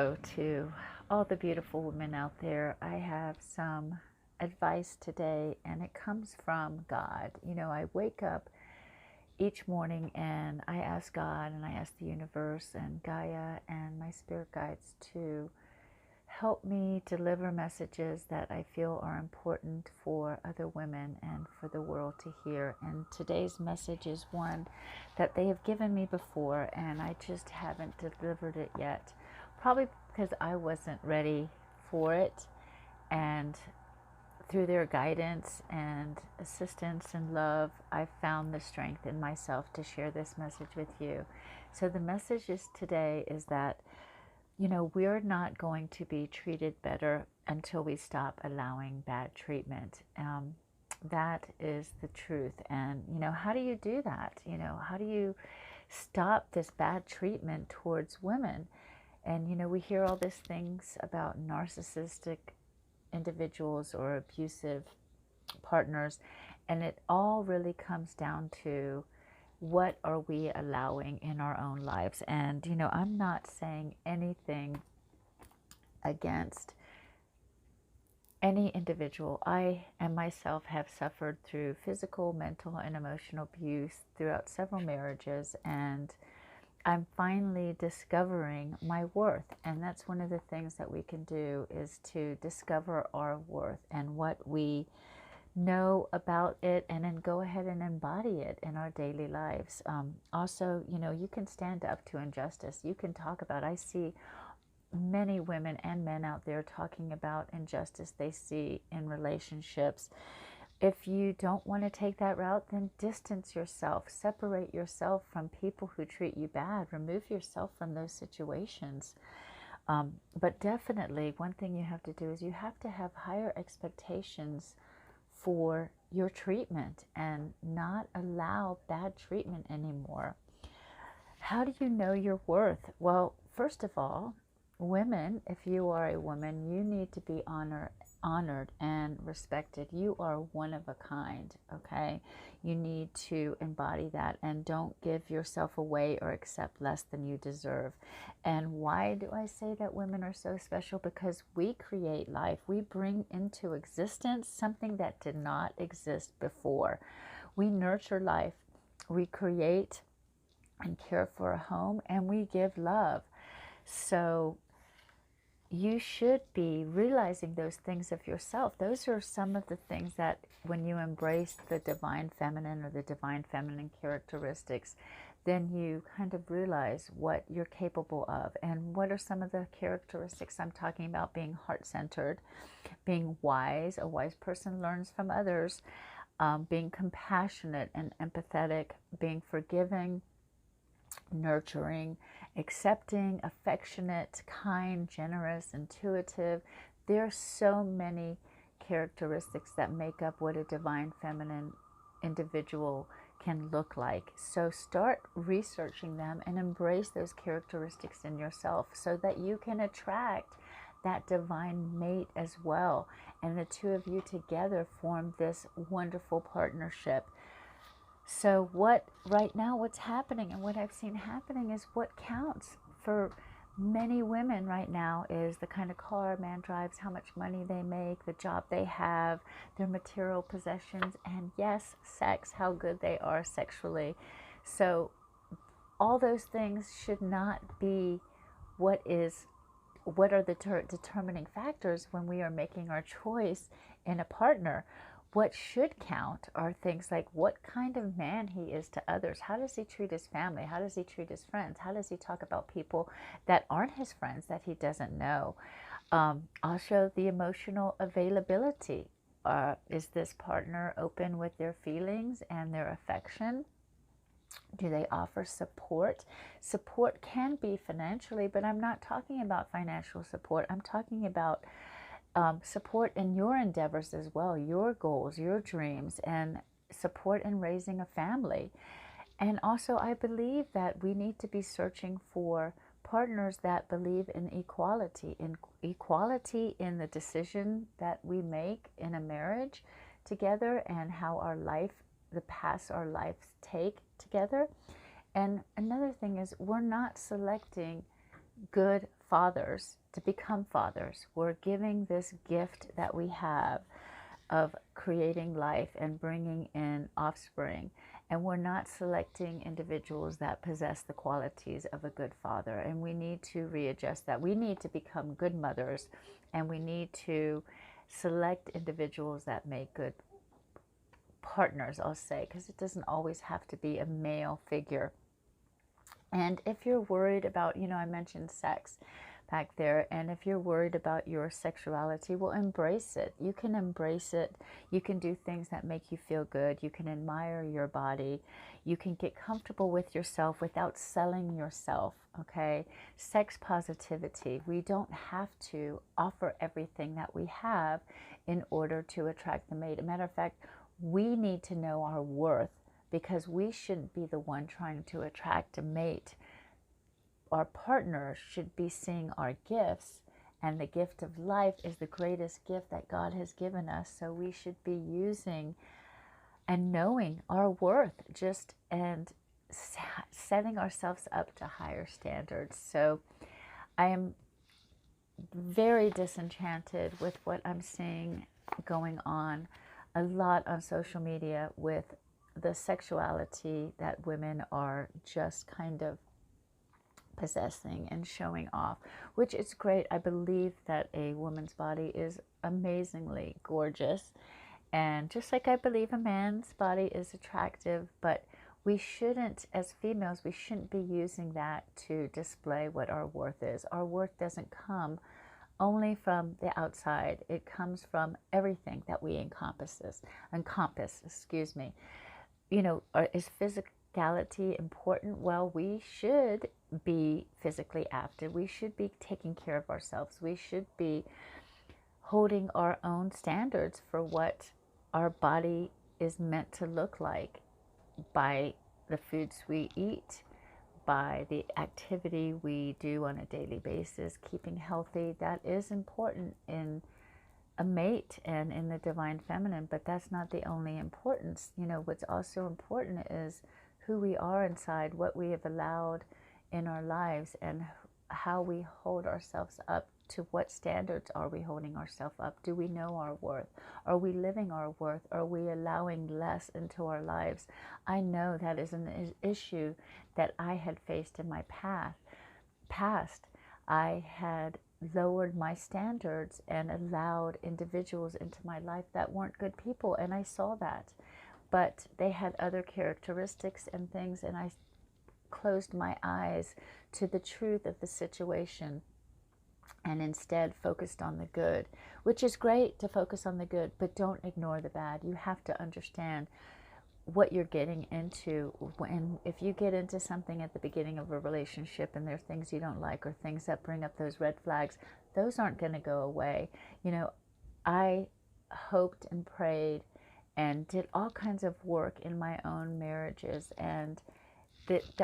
Hello to all the beautiful women out there. I have some advice today, and it comes from God. I wake up each morning and I ask God and I ask the universe and Gaia and my spirit guides to help me deliver messages that I feel are important for other women and for the world to hear. And today's message is one that they have given me before, and I just haven't delivered it yet. Probably because I wasn't ready for it. And through their guidance and assistance and love, I found the strength in myself to share this message with you. So the message today is that we're not going to be treated better until we stop allowing bad treatment. That is the truth. And, how do you do that? How do you stop this bad treatment towards women? And, we hear all these things about narcissistic individuals or abusive partners, and it all really comes down to what are we allowing in our own lives. And I'm not saying anything against any individual. I and myself have suffered through physical, mental, and emotional abuse throughout several marriages, and I'm finally discovering my worth. And that's one of the things that we can do, is to discover our worth and what we know about it, and then go ahead and embody it in our daily lives. Also, you can stand up to injustice. You can talk about, I see many women and men out there talking about injustice they see in relationships. If you don't want to take that route, then distance yourself, separate yourself from people who treat you bad, remove yourself from those situations. But definitely, one thing you have to do is you have to have higher expectations for your treatment and not allow bad treatment anymore. How do you know your worth? Well, first of all, women, if you are a woman, you need to be honored and respected. You are one of a kind, okay? You need to embody that, and don't give yourself away or accept less than you deserve. And why do I say that women are so special? Because we create life. We bring into existence something that did not exist before. We nurture life. We create and care for a home, and we give love. So you should be realizing those things of yourself. Those are some of the things that, when you embrace the divine feminine or the divine feminine characteristics, then you kind of realize what you're capable of. And what are some of the characteristics I'm talking about? Being heart-centered, being wise. A wise person learns from others. Being compassionate and empathetic, being forgiving, nurturing, accepting, affectionate, kind, generous, intuitive. There are so many characteristics that make up what a divine feminine individual can look like. So start researching them and embrace those characteristics in yourself so that you can attract that divine mate as well. And the two of you together form this wonderful partnership. So right now, what's happening and what I've seen happening is what counts for many women right now is the kind of car a man drives, how much money they make, the job they have, their material possessions, and yes, sex, how good they are sexually. So all those things should not be what are the determining factors when we are making our choice in a partner. What should count are things like what kind of man he is to others. How does he treat his family? How does he treat his friends? How does he talk about people that aren't his friends that he doesn't know? Also, the emotional availability. Is this partner open with their feelings and their affection? Do they offer support? Support can be financially, but I'm not talking about financial support. I'm talking about support in your endeavors as well, your goals, your dreams, and support in raising a family. And also, I believe that we need to be searching for partners that believe in equality in the decision that we make in a marriage together, and how the paths our lives take together. And another thing is, we're not selecting good fathers, to become fathers. We're giving this gift that we have of creating life and bringing in offspring. And we're not selecting individuals that possess the qualities of a good father. And we need to readjust that. We need to become good mothers, and we need to select individuals that make good partners, I'll say, because it doesn't always have to be a male figure. And if you're worried about, I mentioned sex back there, and if you're worried about your sexuality, well, embrace it. You can embrace it. You can do things that make you feel good. You can admire your body. You can get comfortable with yourself without selling yourself, okay? Sex positivity. We don't have to offer everything that we have in order to attract the mate. As a matter of fact, we need to know our worth, because we shouldn't be the one trying to attract a mate. Our partner should be seeing our gifts, and the gift of life is the greatest gift that God has given us. So we should be using and knowing our worth, and setting ourselves up to higher standards. So I am very disenchanted with what I'm seeing going on a lot on social media with the sexuality that women are just kind of possessing and showing off, which is great. I believe that a woman's body is amazingly gorgeous, and just like I believe a man's body is attractive, but we shouldn't, as females, we shouldn't be using that to display what our worth is. Our worth doesn't come only from the outside. It comes from everything that we encompass, excuse me. Is physicality important? Well, we should be physically active. We should be taking care of ourselves. We should be holding our own standards for what our body is meant to look like by the foods we eat, by the activity we do on a daily basis, keeping healthy. That is important in a mate and in the divine feminine, but that's not the only importance. What's also important is who we are inside, what we have allowed in our lives, and how we hold ourselves up. To what standards are we holding ourselves up? Do we know our worth? Are we living our worth? Are we allowing less into our lives? I know that is an issue that I had faced in my past. I had lowered my standards and allowed individuals into my life that weren't good people, and I saw that. But they had other characteristics and things, and I closed my eyes to the truth of the situation and instead focused on the good, which is great to focus on the good, but don't ignore the bad. You have to understand what you're getting into. If you get into something at the beginning of a relationship and there are things you don't like or things that bring up those red flags, those aren't going to go away. I hoped and prayed and did all kinds of work in my own marriages, and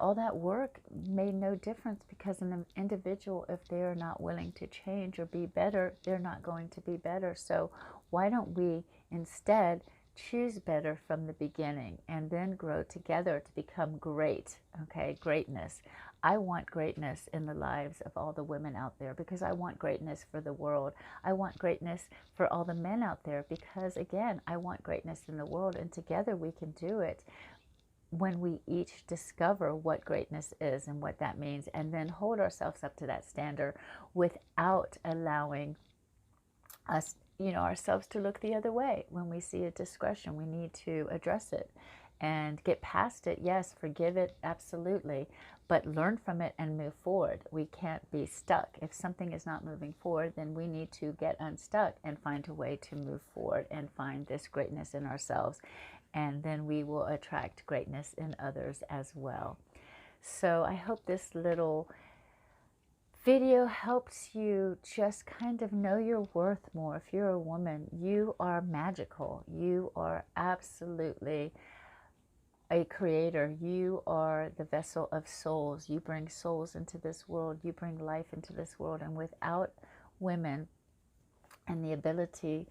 all that work made no difference, because an individual, if they're not willing to change or be better, they're not going to be better. So why don't we instead choose better from the beginning and then grow together to become great, okay? Greatness. I want greatness in the lives of all the women out there, because I want greatness for the world. I want greatness for all the men out there, because again, I want greatness in the world, and together we can do it when we each discover what greatness is and what that means, and then hold ourselves up to that standard without allowing us, ourselves to look the other way. When we see a discretion, we need to address it and get past it. Yes, forgive it, absolutely, but learn from it and move forward. We can't be stuck. If something is not moving forward, then we need to get unstuck and find a way to move forward and find this greatness in ourselves. And then we will attract greatness in others as well. So I hope this little video helps you just kind of know your worth more. If you're a woman, you are magical. You are absolutely a creator. You are the vessel of souls. You bring souls into this world. You bring life into this world. And without women and the ability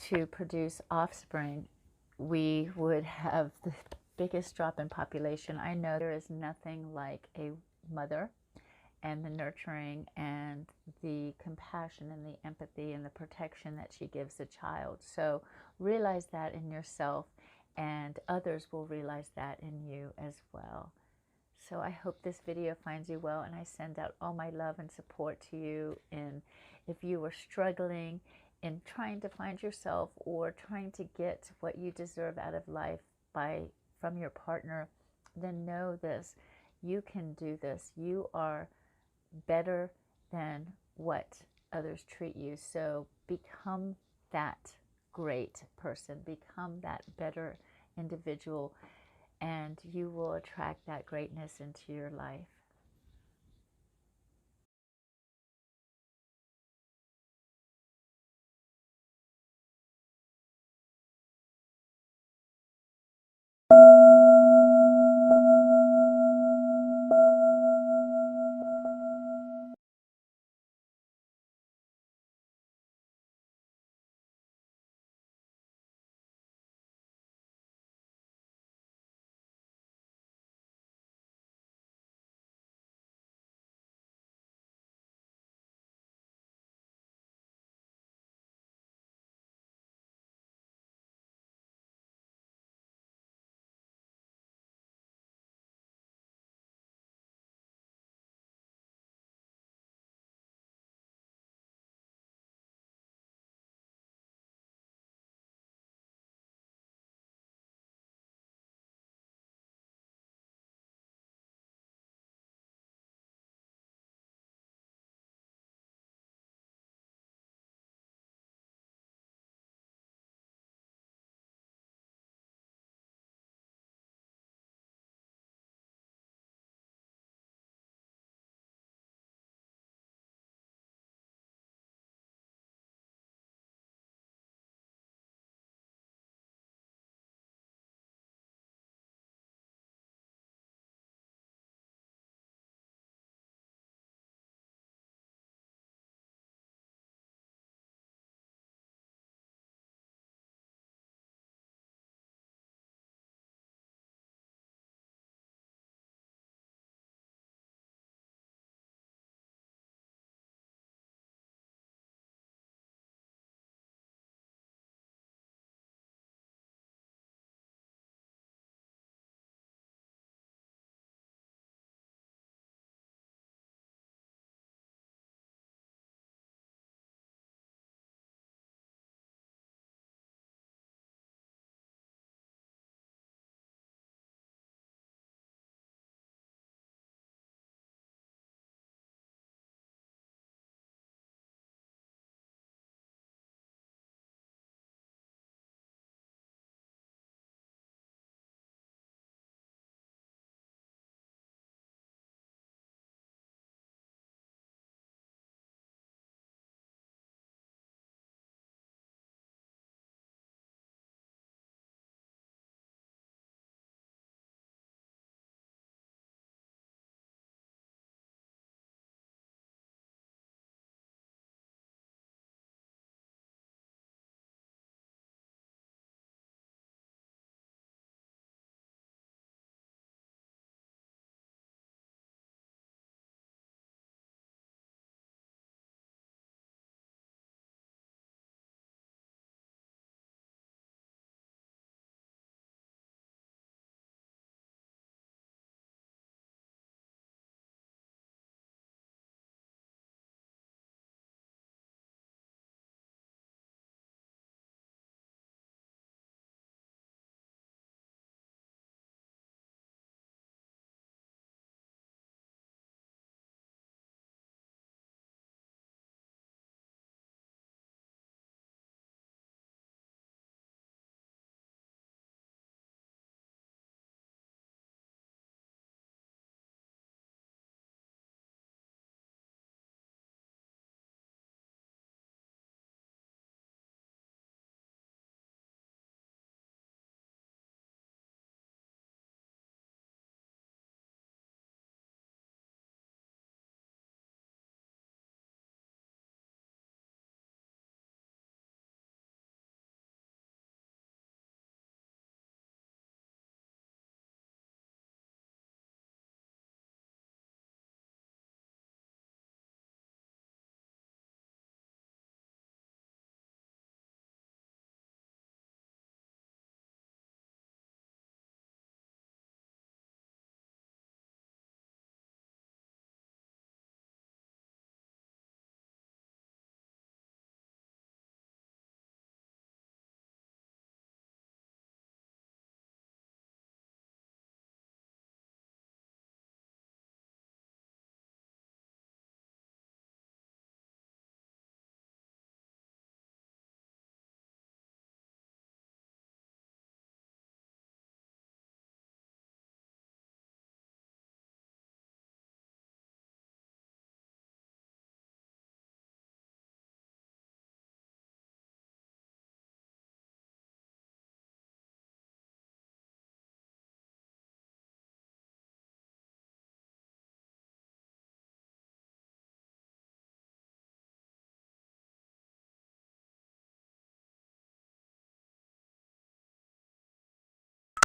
to produce offspring, we would have the biggest drop in population. I know there is nothing like a mother and the nurturing and the compassion and the empathy and the protection that she gives the child. So realize that in yourself, and others will realize that in you as well. So I hope this video finds you well, and I send out all my love and support to you. And if you are struggling in trying to find yourself or trying to get what you deserve out of life from your partner, then know this: you can do this. You are better than what others treat you. So become that great person, become that better individual, and you will attract that greatness into your life.